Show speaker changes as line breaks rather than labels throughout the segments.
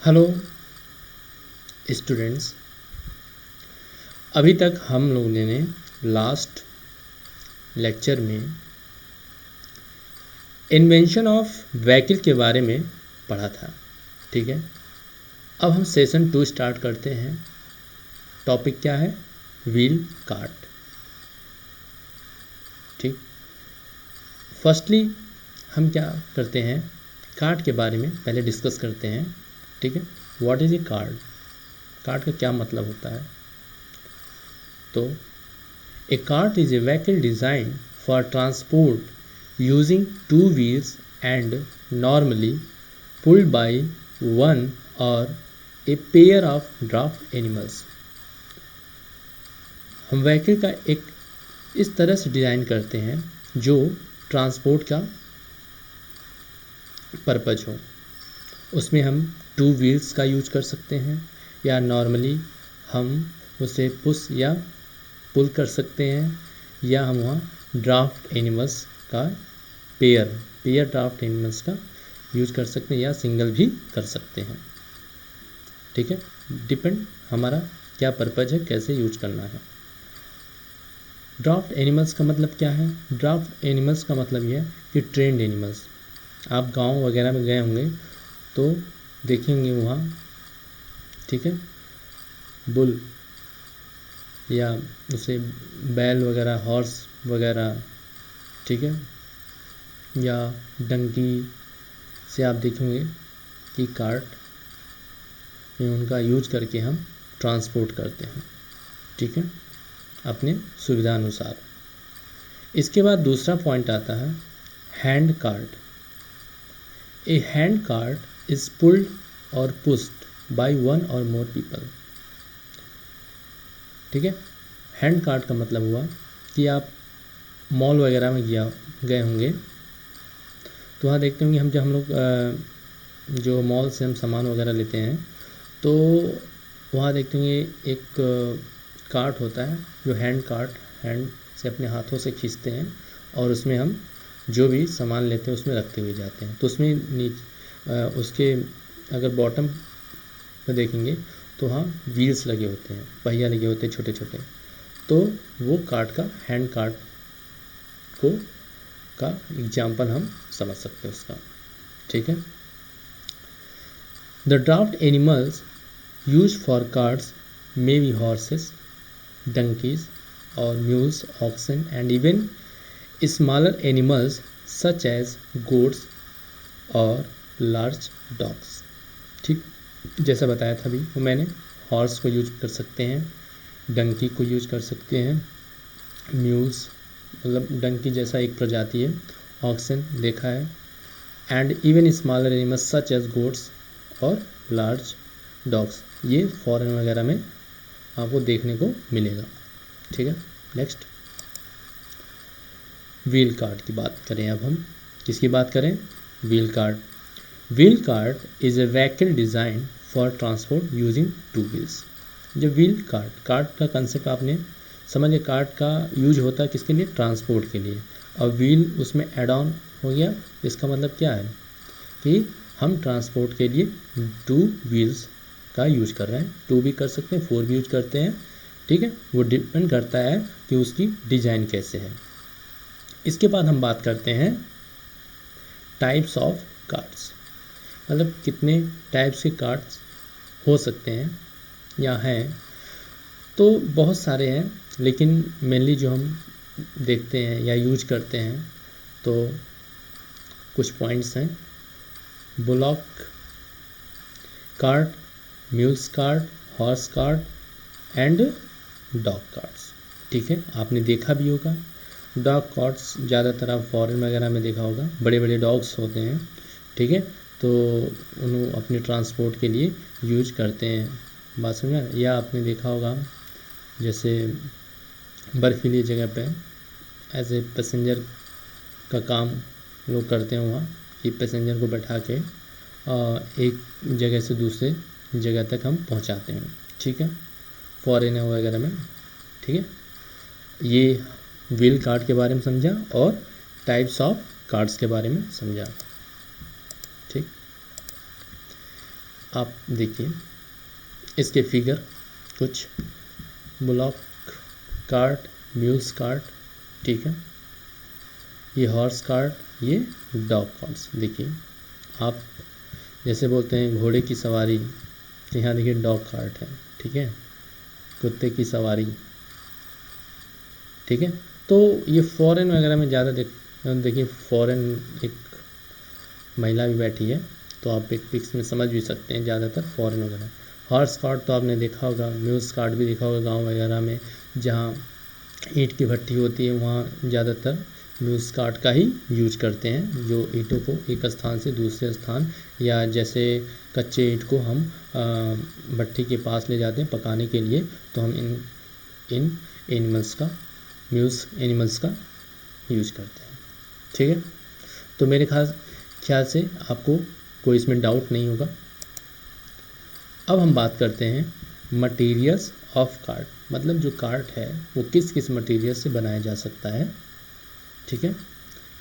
Hello students, अभी तक हम लोगों ने लास्ट लेक्चर में इन्वेंशन ऑफ व्हीकल के बारे में पढ़ा था। ठीक है, अब हम सेशन 2 स्टार्ट करते हैं। टॉपिक क्या है? Wheel cart. ठीक, फर्स्टली हम क्या करते हैं, कार्ट के बारे में पहले डिस्कस करते हैं। ठीक है, what is a cart? Cart का क्या मतलब होता है? तो a cart is a vehicle design for transport using 2 wheels and normally pulled by one or a pair of draft animals। हम व्हीकल का एक इस तरह से डिज़ाइन करते हैं जो ट्रांसपोर्ट का पर्पज हो। उसमें हम 2 wheels का यूज कर सकते हैं या नॉर्मली हम उसे पुश या पुल कर सकते हैं, या हम वहाँ ड्राफ्ट एनिमल्स का पेयर ड्राफ्ट एनिमल्स का यूज कर सकते हैं, या सिंगल भी कर सकते हैं। ठीक है, डिपेंड हमारा क्या पर्पज है, कैसे यूज करना है। ड्राफ्ट एनिमल्स का मतलब क्या है? ड्राफ्ट एनिमल्स का मतलब यह है कि ट्रेंड एनिमल्स। आप गांव वगैरह में गए होंगे तो देखेंगे वहाँ, ठीक है, बुल या उसे बैल वगैरह, हॉर्स वगैरह, ठीक है, या डंकी से आप देखेंगे कि कार्ट में उनका यूज करके हम ट्रांसपोर्ट करते हैं। ठीक है, अपने सुविधा अनुसार। इसके बाद दूसरा पॉइंट आता है hand cart. A hand cart is pulled और पुश्ड बाय वन और मोर पीपल। ठीक है, हैंड कार्ट का मतलब हुआ कि आप मॉल वगैरह में गए होंगे तो वहाँ देखते होंगे जब हम लोग जो मॉल से हम सामान वगैरह लेते हैं तो वहाँ देखते होंगे एक कार्ट होता है जो हैंड से अपने हाथों से खींचते हैं और उसमें हम जो भी सामान लेते हैं उसमें रखते हुए जाते हैं। तो उसमें उसके अगर बॉटम पर देखेंगे तो वहाँ व्हील्स लगे होते हैं, पहिया लगे होते हैं छोटे छोटे। तो वो कार्ट का, हैंड कार्ट का एग्जाम्पल हम समझ सकते हैं उसका। ठीक है, the draft animals use for carts may be horses, donkeys or mules, oxen and even smaller animals such as goats और large dogs। ठीक, जैसा बताया था अभी वो मैंने, हॉर्स को यूज कर सकते हैं, डंकी को यूज कर सकते हैं, म्यूल्स मतलब डंकी जैसा एक प्रजाति है, ऑक्सन देखा है, and even smaller animals such as goats और लार्ज डॉग्स। ये फॉरेन वगैरह में आपको देखने को मिलेगा। ठीक है, नेक्स्ट व्हील कार्ट की बात करें। अब हम किसकी बात करें? Wheel cart. Wheel cart is a vehicle design for transport using 2 wheels। जब व्हील कार्ट का कंसेप्ट आपने समझे, कार्ट का यूज होता है किसके लिए? ट्रांसपोर्ट के लिए, और व्हील उसमें एड ऑन हो गया। इसका मतलब क्या है कि हम ट्रांसपोर्ट के लिए 2 wheels का यूज कर रहे हैं। 2 भी कर सकते हैं, 4 भी यूज करते हैं। ठीक है, वो डिपेंड करता है कि उसकी डिज़ाइन कैसे है। इसके बाद हम बात करते हैं टाइप्स ऑफ कार्ट्स, मतलब कितने टाइप्स के कार्ट्स हो सकते हैं या हैं। तो बहुत सारे हैं, लेकिन मेनली जो हम देखते हैं या यूज करते हैं तो कुछ पॉइंट्स हैं। Bullock cart, mules cart, horse cart and dog carts. ठीक है, आपने देखा भी होगा डॉग कार्ट्स, ज़्यादातर आप फॉरेन वगैरह में देखा होगा, बड़े बड़े डॉग्स होते हैं। ठीक है, तो उन्होंने अपने ट्रांसपोर्ट के लिए यूज करते हैं, बात समझ में। या आपने देखा होगा जैसे बर्फीली जगह पे एज ए पैसेंजर का काम लोग करते हैं वहाँ, कि पैसेंजर को बैठा के एक जगह से दूसरे जगह तक हम पहुँचाते हैं। ठीक है, फॉरेन वगैरह में। ठीक है, ये व्हील कार्ट के बारे में समझा और टाइप्स ऑफ कार्ट्स के बारे में समझा। ठीक, आप देखिए इसके फिगर कुछ, ब्लॉक कार्ट, म्यूल्स कार्ट, ठीक है, ये हॉर्स कार्ट, ये डॉग कार्ट्स। देखिए आप जैसे बोलते हैं घोड़े की सवारी, तो यहाँ देखिए डॉग कार्ट है, ठीक है, कुत्ते की सवारी, ठीक है। तो ये फॉरेन वगैरह में ज़्यादा देखिए फॉरेन एक महिला भी बैठी है, तो आप एक पिक्स में समझ भी सकते हैं, ज़्यादातर फॉरेन वगैरह। हॉर्स कार्ट तो आपने देखा होगा, म्यूल्स कार्ट भी देखा होगा गांव वगैरह में, जहाँ ईंट की भट्टी होती है वहाँ ज़्यादातर म्यूल्स कार्ट का ही यूज करते हैं, जो ईंटों को एक स्थान से दूसरे स्थान, या जैसे कच्चे ईंट को हम भट्टी के पास ले जाते हैं पकाने के लिए, तो हम इन एनिमल्स का, म्यूल्स एनिमल्स का यूज करते हैं, ठीक है। तो मेरे ख्याल से आपको कोई इसमें डाउट नहीं होगा। अब हम बात करते हैं मटेरियल्स ऑफ कार्ट, मतलब जो कार्ट है वो किस किस मटेरियल से बनाया जा सकता है, ठीक है।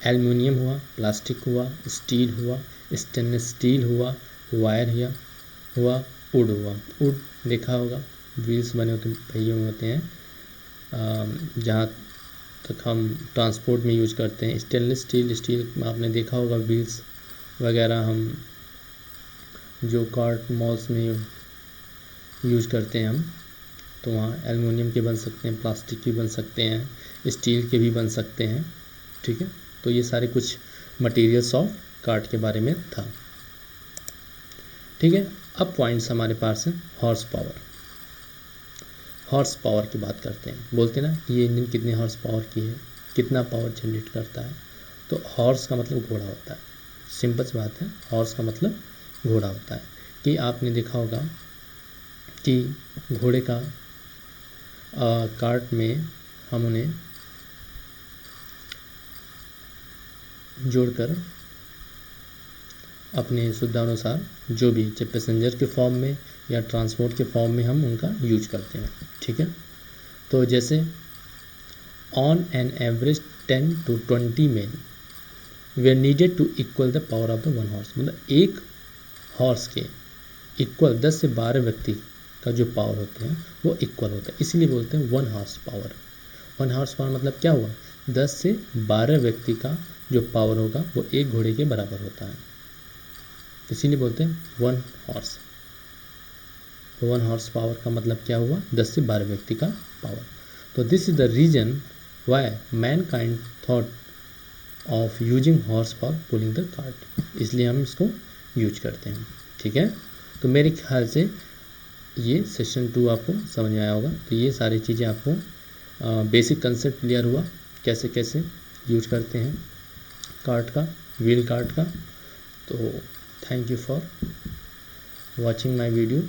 एल्युमिनियम हुआ, प्लास्टिक हुआ, स्टील हुआ, स्टेनलेस स्टील हुआ, वायर हुआ, वुड हुआ। वुड देखा होगा, व्हील्स बने होते पहियों में होते हैं, जहाँ तक हम ट्रांसपोर्ट में यूज करते हैं। स्टेनलेस स्टील आपने देखा होगा, व्हील्स वगैरह हम जो कार्ट मॉल्स में यूज करते हैं हम, तो वहाँ एल्युमिनियम के बन सकते हैं, प्लास्टिक के बन सकते हैं, स्टील के भी बन सकते हैं, ठीक है। तो ये सारे कुछ मटेरियल्स ऑफ कार्ट के बारे में था, ठीक है। अब पॉइंट्स हमारे पास हैं। हॉर्स पावर, हॉर्स पावर की बात करते हैं, बोलते ना कि ये इंजन कितने हॉर्स पावर की है, कितना पावर जनरेट करता है। तो हॉर्स का मतलब घोड़ा होता है, सिंपल सी बात है, हॉर्स का मतलब घोड़ा होता है। कि आपने देखा होगा कि घोड़े का कार्ट में हम उन्हें जोड़कर अपने सुविधानुसार जो भी, चाहे पैसेंजर के फॉर्म में या ट्रांसपोर्ट के फॉर्म में हम उनका यूज करते हैं, ठीक है। तो जैसे on an average 10 to 20 men were needed to equal the power of the one horse, मतलब एक हॉर्स के इक्वल 10 से 12 व्यक्ति का जो पावर होते हैं वो इक्वल होता है, इसीलिए बोलते हैं one horse power. One horse power मतलब क्या हुआ, 10 से 12 व्यक्ति का जो पावर होगा वो एक घोड़े के बराबर होता है, इसीलिए बोलते हैं one horse. One horse power का मतलब क्या हुआ, 10 से 12 व्यक्ति का पावर। तो this is the reason why mankind thought of using horse for pulling the cart, इसलिए हम इसको यूज करते हैं, ठीक है। तो मेरे ख्याल से ये सेशन 2 आपको समझ में आया होगा। तो ये सारी चीज़ें आपको बेसिक कंसेप्ट क्लियर हुआ, कैसे कैसे यूज करते हैं कार्ट का, व्हील कार्ट का। तो thank you for watching my video.